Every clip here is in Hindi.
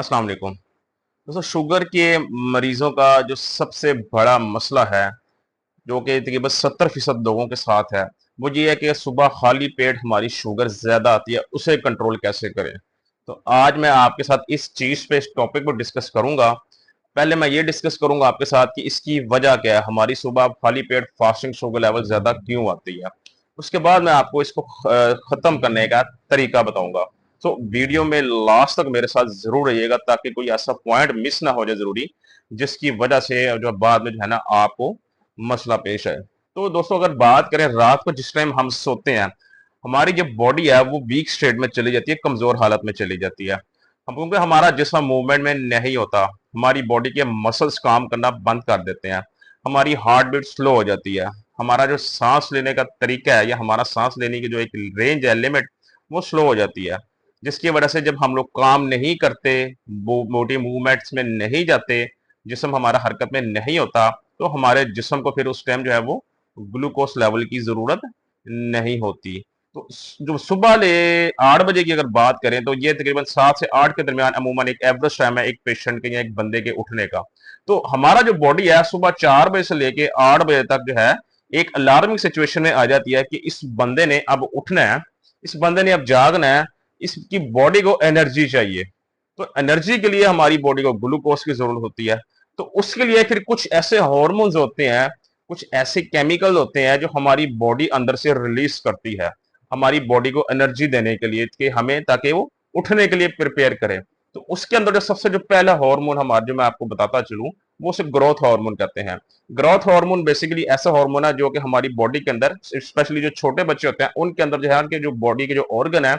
अस्सलाम वालेकुम। दोस्तों, शुगर के मरीजों का जो सबसे बड़ा मसला है, जो कि तकरीबन 70% लोगों के साथ है, वो ये है कि सुबह खाली पेट हमारी शुगर ज्यादा आती है, उसे कंट्रोल कैसे करें। तो आज मैं आपके साथ इस चीज पे, इस टॉपिक को डिस्कस करूंगा। पहले मैं ये डिस्कस करूंगा आपके साथ कि इसकी वजह क्या है, हमारी सुबह खाली पेट फास्टिंग शुगर लेवल ज्यादा क्यों आती है। उसके बाद मैं आपको इसको खत्म करने का तरीका बताऊंगा। तो वीडियो में लास्ट तक मेरे साथ जरूर रहिएगा, ताकि कोई ऐसा पॉइंट मिस ना हो जाए जरूरी, जिसकी वजह से जो बाद में जो है ना आपको मसला पेश है। तो दोस्तों, अगर बात करें रात को जिस टाइम हम सोते हैं, हमारी जो बॉडी है वो वीक स्टेट में चली जाती है, कमजोर हालत में चली जाती है। हम, क्योंकि हमारा जिस्म मूवमेंट में नहीं होता, हमारी बॉडी के मसल्स काम करना बंद कर देते हैं, हमारी हार्ट बीट स्लो हो जाती है, हमारा जो सांस लेने का तरीका है या हमारा सांस लेने की जो एक रेंज है, लिमिट, वो स्लो हो जाती है। जिसकी वजह से जब हम लोग काम नहीं करते, वो मोटी मूवमेंट्स में नहीं जाते, जिस्म हमारा हरकत में नहीं होता, तो हमारे जिस्म को फिर उस टाइम जो है वो ग्लूकोज लेवल की जरूरत नहीं होती। तो जो सुबह ले 8 बजे की अगर बात करें, तो ये तकरीबन 7 से 8 के दरमियान अमूमन एक एवरेज टाइम है एक पेशेंट के या एक बंदे के उठने का। तो हमारा जो बॉडी है सुबह 4 बजे से लेके 8 बजे तक जो है एक अलार्मिंग सिचुएशन में आ जाती है कि इस बंदे ने अब उठना है, इस बंदे ने अब जागना है, इसकी बॉडी को एनर्जी चाहिए। तो एनर्जी के लिए हमारी बॉडी को ग्लूकोज की जरूरत होती है। तो उसके लिए फिर कुछ ऐसे हार्मोन्स होते हैं, कुछ ऐसे केमिकल होते हैं जो हमारी बॉडी अंदर से रिलीज करती है, हमारी बॉडी को एनर्जी देने के लिए, कि हमें, ताकि वो उठने के लिए प्रिपेयर करे। तो उसके अंदर जो सबसे जो पहला हार्मोन हमारा, जो मैं आपको बताता चलूं, वो उसे ग्रोथ हार्मोन कहते हैं। ग्रोथ हार्मोन बेसिकली ऐसा हार्मोन है जो कि हमारी बॉडी के अंदर, स्पेशली जो छोटे बच्चे होते हैं उनके अंदर जो है, उनके जो बॉडी के जो ऑर्गन है,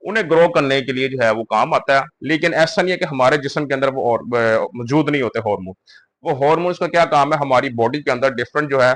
उन्हें ग्रो करने के लिए जो है वो काम आता है। लेकिन ऐसा नहीं है कि हमारे जिस्म के अंदर वो और मौजूद नहीं होते हार्मोन। वो हार्मोन्स का क्या काम है, हमारी बॉडी के अंदर डिफरेंट जो है,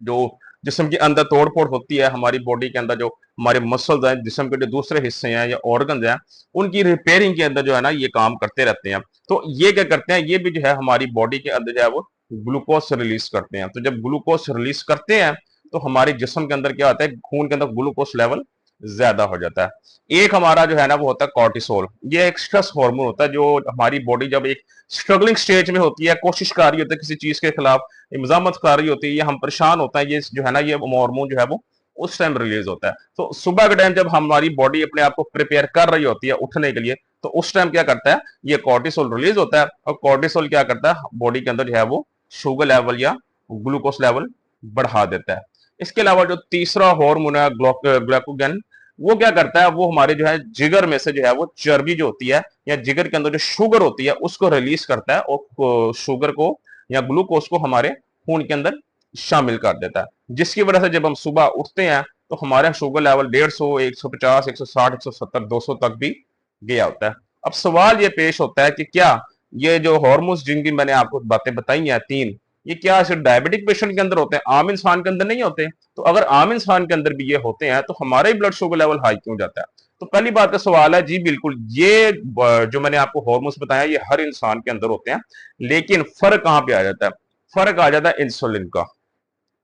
जो जिस्म के अंदर तोड़ फोड़ होती है, हमारी बॉडी के अंदर जो हमारे मसल्स हैं, जिस्म के जो दूसरे हिस्से हैं या ऑर्गन हैं, उनकी रिपेयरिंग के अंदर जो है ना ये काम करते रहते हैं। तो ये क्या करते हैं, ये भी जो है हमारी बॉडी के अंदर जो है वो ग्लूकोज रिलीज करते हैं। तो जब ग्लूकोज रिलीज करते हैं, तो हमारे जिस्म के अंदर क्या होता है, खून के अंदर ग्लूकोज लेवल ज्यादा हो जाता है। एक हमारा जो है ना वो होता है कॉर्टिसोल। ये एक स्ट्रेस हार्मोन होता है, जो हमारी बॉडी जब एक स्ट्रगलिंग स्टेज में होती है, कोशिश कर रही होती है किसी चीज के खिलाफ, मजामत कर रही होती है, या हम परेशान होता है, ये जो है ना ये हार्मोन जो है वो उस टाइम रिलीज होता है। तो सुबह के टाइम जब हमारी बॉडी अपने आप को प्रिपेयर कर रही होती है उठने के लिए, तो उस टाइम क्या करता है, ये कॉर्टिसोल रिलीज होता है। और कॉर्टिसोल क्या करता है, बॉडी के अंदर जो है वो शुगर लेवल या ग्लूकोज लेवल बढ़ा देता है। इसके अलावा जो तीसरा हार्मोन है ग्लाइकोजन, वो क्या करता है, वो हमारे जो है जिगर में से जो है वो चर्बी जो होती है, या जिगर के अंदर जो शुगर होती है, उसको रिलीज करता है, और शुगर को या ग्लूकोज को हमारे खून के अंदर शामिल कर देता है। जिसकी वजह से जब हम सुबह उठते हैं, तो हमारा शुगर लेवल 150, 150, 160, 170, 200 तक भी गया होता है। अब सवाल ये पेश होता है कि क्या ये जो हार्मोन्स जिनकी मैंने आपको बातें बताई हैं तीन, ये क्या सिर्फ डायबिटिक पेशेंट के अंदर होते हैं, आम इंसान के अंदर नहीं होते? तो अगर आम इंसान के अंदर भी ये होते हैं, तो हमारा ही ब्लड शुगर लेवल हाई क्यों जाता है? तो पहली बात का सवाल है जी, बिल्कुल ये जो मैंने आपको हार्मोन्स बताया, ये हर इंसान के अंदर होते हैं। लेकिन फर्क कहां पे आ जाता है? फर्क आ जाता है इंसुलिन का।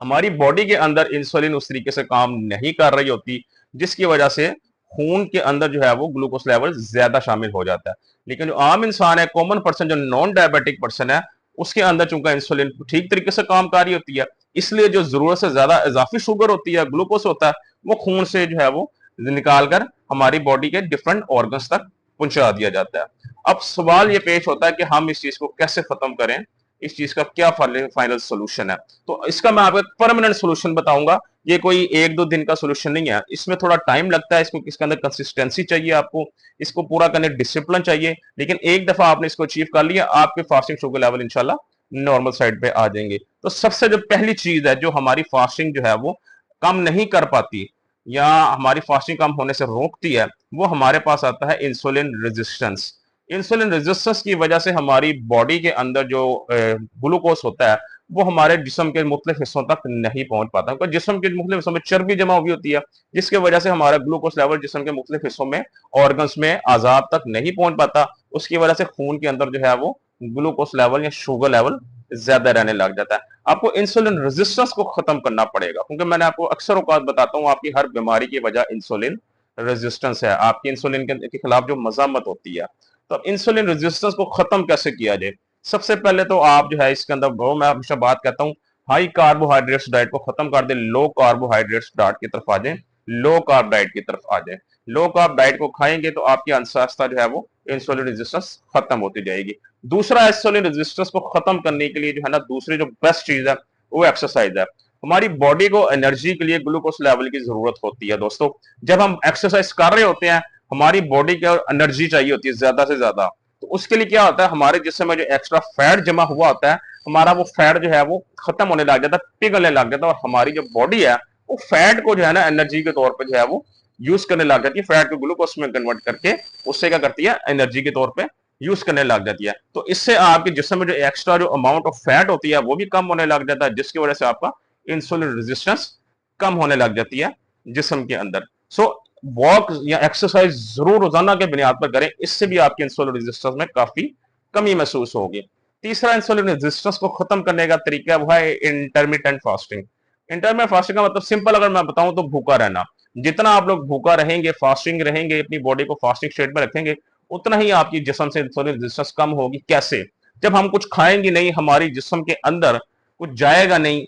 हमारी बॉडी के अंदर इंसुलिन उस तरीके से काम नहीं कर रही होती, जिसकी वजह से खून के अंदर जो है वो ग्लूकोज लेवल ज्यादा शामिल हो जाता है। लेकिन जो आम इंसान है, कॉमन पर्सन, जो नॉन डायबिटिक पर्सन है, उसके अंदर चूंकि इंसुलिन ठीक तरीके से काम कर रही होती है, इसलिए जो जरूरत से ज्यादा इजाफी शुगर होती है, ग्लूकोज होता है, वो खून से जो है वो निकाल कर हमारी बॉडी के डिफरेंट ऑर्गन्स तक पहुंचा दिया जाता है। अब सवाल ये पेश होता है कि हम इस चीज को कैसे खत्म करें, इस चीज का क्या फाइनल सोल्यूशन है। तो इसका मैं आपको एक परमानेंट सोल्यूशन बताऊंगा। ये कोई एक दो दिन का सोल्यूशन नहीं है, इसमें थोड़ा टाइम लगता है, इसको इसके अंदर कंसिस्टेंसी चाहिए आपको, इसको पूरा करने डिसिप्लिन चाहिए। लेकिन एक दफा आपने इसको अचीव कर लिया, आपके फास्टिंग शुगर लेवल इंशाल्लाह नॉर्मल साइड पे आ जाएंगे। तो सबसे जो पहली चीज है जो हमारी फास्टिंग जो है वो कम नहीं कर पाती, या हमारी फास्टिंग कम होने से रोकती है, वो हमारे पास आता है इंसुलिन रेजिस्टेंस। इंसुलिन रेजिस्टेंस की वजह से हमारी बॉडी के अंदर जो ग्लूकोज होता है, वो हमारे जिस्म के मुख्तलिफ हिस्सों तक नहीं पहुंच पाता, क्योंकि जिस्म के मुख्तलिफ हिस्सों में चर्बी जमा हुई होती है, जिसकी वजह से हमारा ग्लूकोज लेवल जिस्म के मुख्तलिफ हिस्सों में, ऑर्गन्स में, आजाद तक नहीं पहुंच पाता। उसकी वजह से खून के अंदर जो है वो ग्लूकोज लेवल या शुगर लेवल ज्यादा रहने लग जाता है। आपको इंसुलिन रेजिस्टेंस को खत्म करना पड़ेगा, क्योंकि मैंने आपको अक्सर औकात बताता हूँ, आपकी हर बीमारी की वजह इंसुलिन रेजिस्टेंस है, आपकी इंसुलिन के खिलाफ जो मजामत होती है। तो अब इंसुलिन रेजिस्टेंस को खत्म कैसे किया जाए? सबसे पहले तो आप जो है इसके अंदर, वो मैं हमेशा बात कहता हूँ, हाई कार्बोहाइड्रेट्स डाइट को खत्म कर दे, लो कार्बोहाइड्रेट्स डाइट की तरफ आ जाए, लो कार्ब डाइट की तरफ आ जाए। लो कार्ब डाइट को खाएंगे तो आपकी आस्ता जो है वो इंसुलिन रेजिस्टेंस खत्म होती जाएगी। दूसरा, इंसुलिन रेजिस्टेंस को खत्म करने के लिए जो है ना, दूसरी जो बेस्ट चीज है वो एक्सरसाइज है। हमारी बॉडी को एनर्जी के लिए ग्लूकोज लेवल की जरूरत होती है दोस्तों। जब हम एक्सरसाइज कर रहे होते हैं, हमारी बॉडी को एनर्जी चाहिए होती है ज्यादा से ज्यादा। तो उसके लिए क्या होता है, हमारे जिस्म में जो एक्स्ट्रा फैट जमा हुआ होता है, हमारा वो फैट जो है वो खत्म होने लग जाता है, पिघलने लग जाता है, और हमारी जो बॉडी है वो फैट को जो है ना एनर्जी के तौर पर जो है वो यूज करने लग जाती है। फैट को ग्लूकोज में कन्वर्ट करके उससे क्या करती है, एनर्जी के तौर पर यूज करने लग जाती है। तो इससे आपके जिस्म में जो एक्स्ट्रा जो अमाउंट ऑफ फैट होती है वो भी कम होने लग जाता है, जिसकी वजह से आपका इंसुलिन रेजिस्टेंस कम होने लग जाती है जिस्म के अंदर। सो वॉक या एक्सरसाइज जरूर रोजाना के बुनियाद पर करें, इससे भी आपके इंसुलिन रेजिस्टेंस में काफी कमी महसूस होगी। तीसरा इंसुलिन रेजिस्टेंस को खत्म करने का तरीका वो है इंटरमिटेंट फास्टिंग। इंटरमिटेंट फास्टिंग का मतलब सिंपल अगर मैं बताऊं तो भूखा रहना। जितना आप लोग भूखा रहेंगे, फास्टिंग रहेंगे, अपनी बॉडी को फास्टिंग स्टेट में रखेंगे, उतना ही आपकी जिस्म से इंसुलिन रेजिस्टेंस कम होगी। कैसे? जब हम कुछ खाएंगे नहीं, हमारी जिस्म के अंदर कुछ जाएगा नहीं,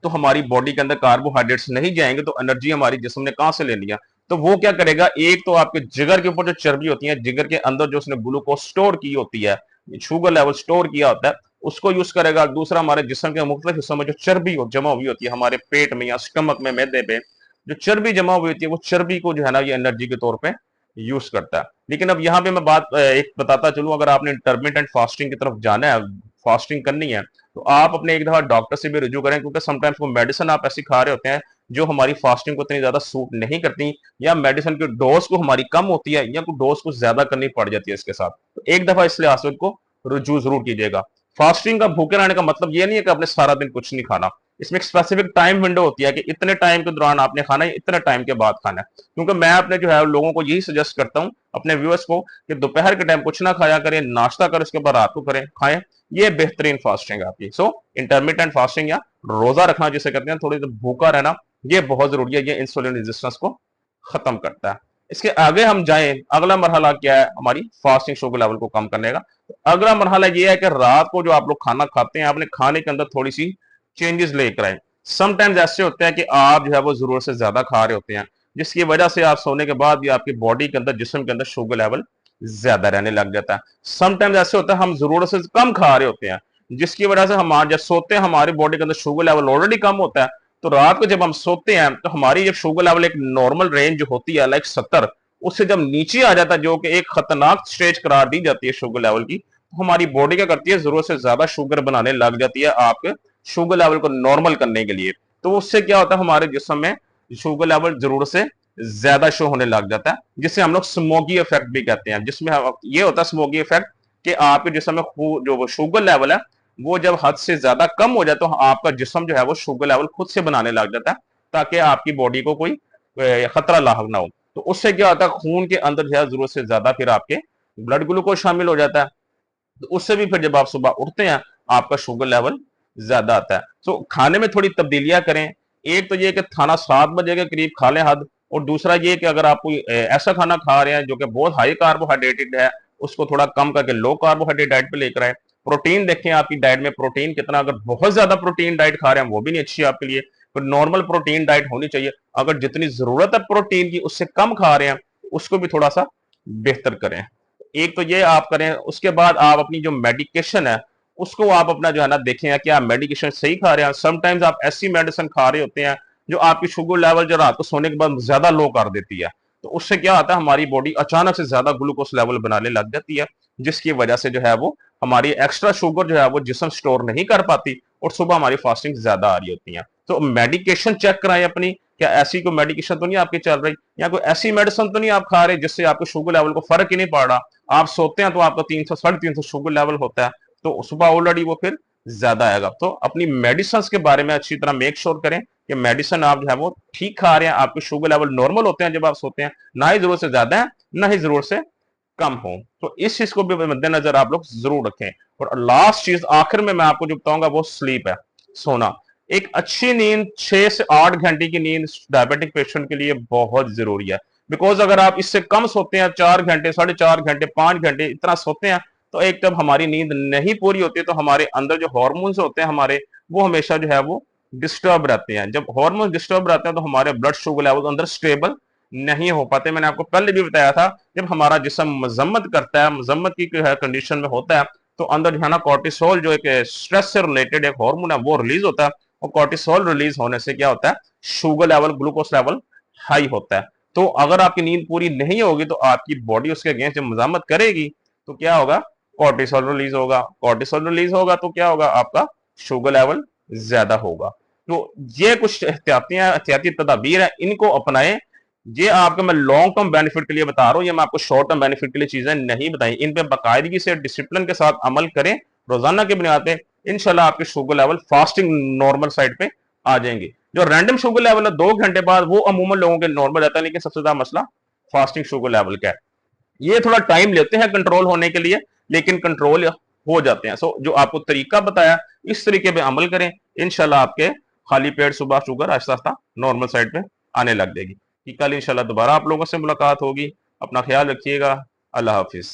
तो हमारी बॉडी के अंदर कार्बोहाइड्रेट्स नहीं जाएंगे, तो एनर्जी हमारी जिस्म ने कहां से लेनी है? तो वो क्या करेगा, एक तो आपके जिगर के ऊपर जो चर्बी होती है, जिगर के अंदर जो उसने ग्लूकोज स्टोर की होती है, शुगर लेवल स्टोर किया होता है, उसको यूज करेगा। दूसरा, हमारे जिस्म के मुख्तलिफ हिस्सों में जो चर्बी जमा हुई होती है, हमारे पेट में या स्टमक में, मैदे पे जो चर्बी जमा हुई होती है, वो चर्बी को जो है ना ये एनर्जी के तौर पे यूज करता है। लेकिन अब यहाँ पे मैं बात एक बताता चलूं, अगर आपने इंटरमिटेंट फास्टिंग की तरफ जाना है, फास्टिंग करनी है, तो आप अपने एक दफा डॉक्टर से भी रिव्यू करें, क्योंकि समटाइम्स वो मेडिसिन आप ऐसी खा रहे होते हैं जो हमारी फास्टिंग को इतनी ज्यादा सूट नहीं करती, या मेडिसिन की डोज को हमारी कम होती है, या कोई डोज को ज्यादा करनी पड़ जाती है इसके साथ। तो एक दफा इस लिहाज से को रुजू जरूर कीजिएगा। फास्टिंग का भूखे रहने का मतलब ये नहीं है कि आपने सारा दिन कुछ नहीं खाना। इसमें एक स्पेसिफिक टाइम विंडो होती है कि इतने टाइम के दौरान आपने खाना है, इतने टाइम के बाद खाना है। क्योंकि मैं अपने जो है लोगों को यही सजेस्ट करता हूं, अपने व्यूअर्स को, कि दोपहर के टाइम कुछ ना खाया करें, नाश्ता करें, उसके बाद रात को करें खाएं। ये बेहतरीन फास्टिंग है आपकी। सो इंटरमिटेंट फास्टिंग या रोजा रखना जिसे कहते हैं, थोड़ी देर भूखा रहना, ये बहुत जरूरी है। ये इंसुलिन रेजिस्टेंस को खत्म करता है। इसके आगे हम जाएं, अगला मरहला क्या है हमारी फास्टिंग शुगर लेवल को कम करने का? तो अगला मरहला ये है कि रात को जो आप लोग खाना खाते हैं, आपने खाने के अंदर थोड़ी सी चेंजेस लेकर आए। समटाइम्स ऐसे होते हैं कि आप जो है वो जरूरत से ज्यादा खा रहे होते हैं, जिसकी वजह से आप सोने के बाद भी आपकी बॉडी के अंदर, जिस्म के अंदर शुगर लेवल ज्यादा रहने लग जाता है। समटाइम्स ऐसे होता है हम जरूरत से कम खा रहे होते हैं, जिसकी वजह से हम जब सोते हैं हमारी बॉडी के अंदर शुगर लेवल ऑलरेडी कम होता है। तो रात को जब हम सोते हैं तो हमारी जब शुगर लेवल एक नॉर्मल रेंज जो होती है लाइक 70, उससे जब नीचे आ जाता है, जो कि एक खतरनाक स्टेज करार दी जाती है शुगर लेवल की, तो हमारी बॉडी क्या करती है, जरूरत से ज्यादा शुगर बनाने लग जाती है आपके शुगर लेवल को नॉर्मल करने के लिए। तो उससे क्या होता है, हमारे जिस्म में शुगर लेवल जरूरत से ज्यादा शो होने लग जाता है, जिसे हम लोग स्मोकी इफेक्ट भी कहते हैं। जिसमें ये होता है स्मोकी इफेक्ट कि आपके जिस्म में जो शुगर लेवल है वो जब हद से ज्यादा कम हो जाए, तो आपका जिस्म जो है वो शुगर लेवल खुद से बनाने लग जाता है, ताकि आपकी बॉडी को कोई खतरा लाहक ना हो। तो उससे क्या होता है, खून के अंदर जो है जरूरत से ज्यादा फिर आपके ब्लड ग्लूकोज शामिल हो जाता है। तो उससे भी फिर जब आप सुबह उठते हैं, आपका शुगर लेवल ज्यादा आता है। तो खाने में थोड़ी तब्दीलियां करें। एक तो ये कि खाना 7 बजे के करीब खा लें हद, और दूसरा ये कि अगर आप कोई ऐसा खाना खा रहे हैं जो कि बहुत हाई कार्बोहाइड्रेटेड है, उसको थोड़ा कम करके लो कार्बोहाइड्रेट डाइट पे लेकर आए। प्रोटीन देखें आपकी डाइट में प्रोटीन कितना, अगर बहुत ज्यादा प्रोटीन डाइट खा रहे हैं वो भी नहीं अच्छी आपके लिए। तो नॉर्मल प्रोटीन डाइट होनी चाहिए। अगर जितनी जरूरत है प्रोटीन की उससे कम खा रहे हैं, उसको भी थोड़ा सा बेहतर करें। एक तो ये आप करें। उसके बाद आप अपनी जो मेडिकेशन है उसको आप अपना जो है ना देखें कि आप मेडिकेशन सही खा रहे हैं। समटाइम्स आप ऐसी मेडिसिन खा रहे होते हैं जो आपकी शुगर लेवल जो रात को सोने के बाद ज्यादा लो कर देती है। तो उससे क्या होता है, हमारी बॉडी अचानक से ज्यादा ग्लूकोज लेवल बनाने लग जाती है, जिसकी वजह से जो है वो हमारी एक्स्ट्रा शुगर जो है वो जिस्म स्टोर नहीं कर पाती, और सुबह हमारी फास्टिंग ज्यादा आ रही होती है। तो मेडिकेशन चेक कराएं अपनी, क्या ऐसी कोई मेडिकेशन तो नहीं आपकी चल रही, या कोई ऐसी मेडिसिन तो नहीं आप खा रहे जिससे आपके शुगर लेवल को फर्क ही नहीं पड़ रहा। आप सोते हैं तो आपका 300 350 शुगर लेवल होता है, तो सुबह ऑलरेडी वो फिर ज्यादा आएगा। तो अपनी मेडिसिन के बारे में अच्छी तरह मेक श्योर करें कि मेडिसिन आप जो है वो ठीक खा रहे हैं, आपके शुगर लेवल नॉर्मल होते हैं जब आप सोते हैं, ना ही जरूरत से ज्यादा है ना ही जरूरत से कम हो। तो इस चीज को भी मद्देनजर आप लोग जरूर रखें। और लास्ट चीज आखिर में मैं आपको जो बताऊंगा वो स्लीप है, सोना। एक अच्छी नींद 6 से 8 घंटे की नींद डायबिटिक पेशेंट के लिए बहुत जरूरी है। बिकॉज अगर आप इससे कम सोते हैं, 4 घंटे, 4.5 घंटे, 5 घंटे इतना सोते हैं, तो एक तब हमारी नींद नहीं पूरी होती, तो हमारे अंदर जो हार्मोन्स होते हैं हमारे, वो हमेशा जो है वो डिस्टर्ब रहते हैं। जब हार्मोन डिस्टर्ब रहते हैं तो हमारे ब्लड शुगर लेवल अंदर स्टेबल नहीं हो पाते। मैंने आपको पहले भी बताया था, जब हमारा जिस्म मजम्मत करता है, मजम्मत की जो है कंडीशन में होता है, तो अंदर जो है ना कॉर्टिसोल, जो एक स्ट्रेस से रिलेटेड एक हार्मोन है, वो रिलीज होता है। और कॉर्टिसोल रिलीज होने से क्या होता है, sugar level, glucose level high होता है। तो अगर आपकी नींद पूरी नहीं होगी तो आपकी बॉडी उसके अगेंस्ट जब मजामत करेगी तो क्या होगा, कॉर्टिसोल रिलीज होगा। कॉर्टिसोल रिलीज होगा तो क्या होगा, आपका शुगर लेवल ज्यादा होगा। तो ये कुछ एहतियाती तदाबीर है, इनको अपनाएं। ये आपको मैं लॉन्ग टर्म बेनिफिट के लिए बता रहा हूँ, ये मैं आपको शॉर्ट टर्म बेनिफिट के लिए चीजें नहीं बताई। इन पे बाकायदगी से डिसिप्लिन के साथ अमल करें रोजाना की बुनियाद पे, इंशाल्लाह आपके sugar level fasting normal side पे आ जाएंगे। जो रैंडम शुगर लेवल है 2 घंटे बाद, वो अमूमन लोगों के नॉर्मल रहता है, लेकिन सबसे ज्यादा मसला फास्टिंग शुगर लेवल का है। ये थोड़ा टाइम लेते हैं कंट्रोल होने के लिए, लेकिन कंट्रोल हो जाते हैं। सो जो आपको तरीका बताया, इस तरीके पे अमल करें, इंशाल्लाह आपके खाली पेट सुबह sugar Aahista Aahista normal side पे आने लग जाएगी। कि कल इंशाल्लाह दोबारा आप लोगों से मुलाकात होगी। अपना ख्याल रखिएगा। अल्लाह हाफिज।